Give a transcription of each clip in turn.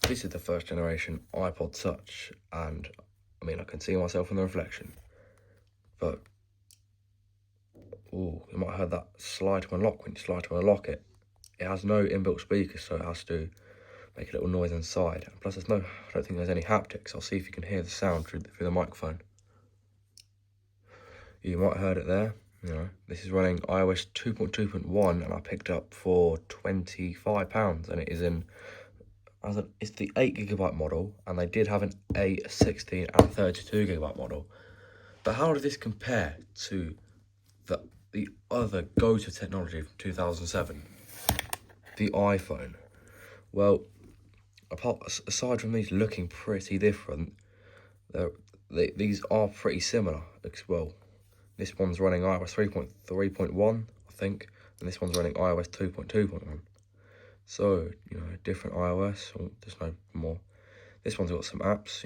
This is the first generation iPod Touch, and I mean, I can see myself in the reflection, but you might have heard that slide to unlock. When you slide to unlock it, it has no inbuilt speakers, so it has to make a little noise inside. And plus, I don't think there's any haptics. I'll see if you can hear the sound through the microphone. You might have heard it there. This is running iOS 2.2.1, and I picked up for £25, and it is in. It's the 8GB model, and they did have an 8, 16, and 32GB model. But how does this compare to the other go-to technology from 2007, the iPhone? Well, aside from these looking pretty different, these are pretty similar. Well, this one's running iOS 3.3.1, I think, and this one's running iOS 2.2.1. So, different iOS, there's no more. This one's got some apps,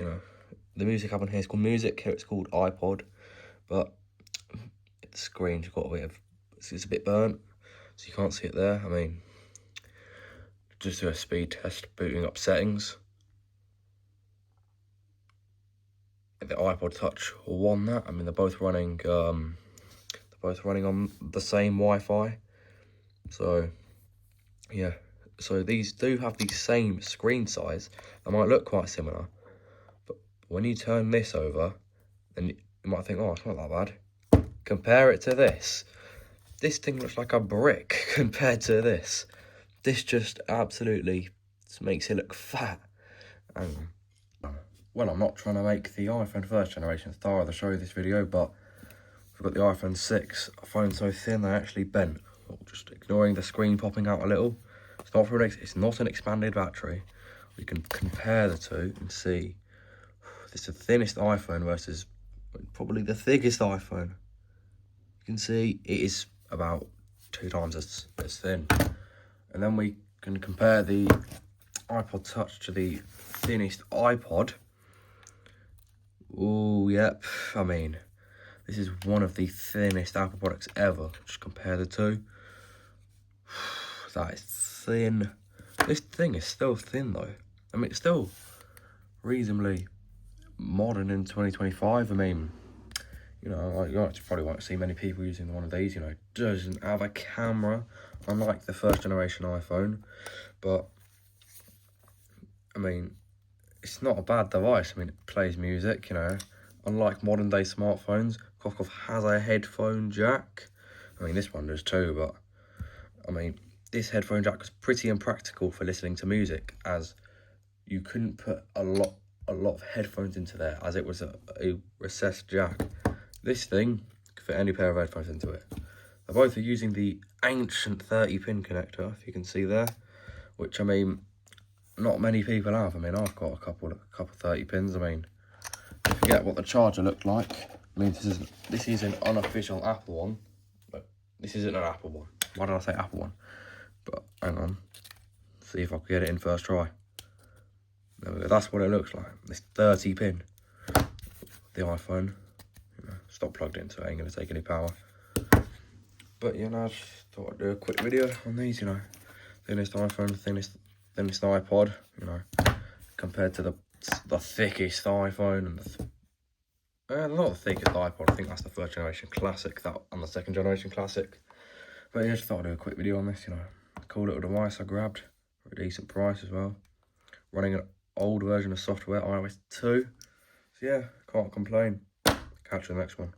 The music app on here is called Music, here it's called iPod, but the screen's got it's a bit burnt, so you can't see it there. I mean, just do a speed test, booting up settings. The iPod Touch won that. I mean, they're both running on the same Wi-Fi. So, yeah. So these do have the same screen size. They might look quite similar, but when you turn this over, then you might think, oh, it's not that bad. Compare it to this. This thing looks like a brick compared to this. This just absolutely makes it look fat. And, well, I'm not trying to make the iPhone first generation star of the show this video, but we've got the iPhone 6. A phone so thin they actually bent. Just ignoring the screen popping out a little. It's not an expanded battery. We can compare the two and see. This is the thinnest iPhone versus probably the thickest iPhone. You can see it is about 2 times as thin. And then we can compare the iPod Touch to the thinnest iPod. Oh, yep. I mean, this is one of the thinnest Apple products ever. Just compare the two. That is thin. This thing is still thin though. I mean, it's still reasonably modern in 2025. I mean, you probably won't see many people using one of these. It doesn't have a camera, unlike the first generation iPhone. But, I mean, it's not a bad device. I mean, it plays music, Unlike modern day smartphones, Kokov has a headphone jack. I mean, this one does too, but, I mean, this headphone jack was pretty impractical for listening to music, as you couldn't put a lot of headphones into there, as it was a recessed jack. This thing could fit any pair of headphones into it. They both are using the ancient 30-pin connector, if you can see there, which, I mean, not many people have. I mean, I've got a couple 30 pins. I mean, I forget what the charger looked like. I mean, this is an unofficial Apple one, but this isn't an Apple one. Why did I say Apple one? But hang on, see if I can get it in first try. There we go. That's what it looks like. This 30-pin. The iPhone, it's not plugged in, so it ain't gonna take any power. But I just thought I'd do a quick video on these. Thinnest iPhone, thinnest iPod. Compared to the thickest iPhone and not the thickest iPod. I think that's the first generation classic. That and the second generation classic. But just thought I'd do a quick video on this. Cool little device I grabbed for a decent price as well. Running an old version of software, iOS 2. So yeah, can't complain. Catch you in the next one.